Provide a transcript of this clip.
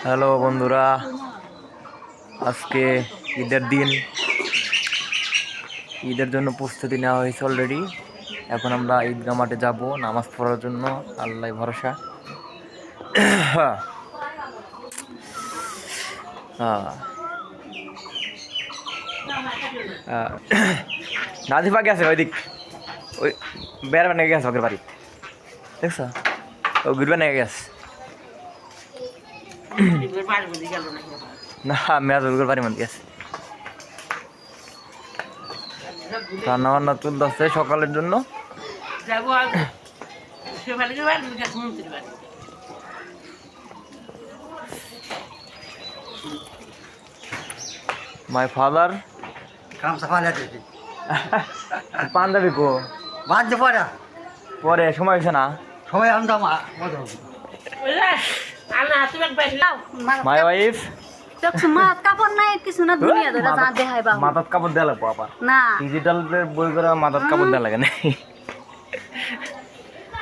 Hello বন্ধুরা, আজকে ঈদের দিন। ঈদের জন্য প্রস্তুতি নেওয়া হয়েছে অলরেডি। এখন আমরা ঈদগাহ মাঠে যাব নামাজ পড়ার জন্য। আল্লাহ ভরসা। হ্যাঁ, নাজিফা গেছে ওইদিক, ওই বেড়া বানিয়ে গেছে ওদের বাড়ি, দেখছো? ও ঘুরবে নিয়ে গেছে না, মেয়াজ ওর বাড়ির মধ্যে গেছে। রান্না বান্না চলতেছে সকালের জন্য। মাই ফাদার পাঞ্জাবি কো বাদ পড়া পরে সময় হয়েছে না। সবাই আনতাম মাই ওয়াইফ কাপড় নাই কিছু না দুনিয়া ধরে যা দেখাই বাবু মাথাত কাপড় দেওয়া লাগবো আবার। না ডিজিটাল বই করে মাথাত কাপড় দেওয়া লাগে না।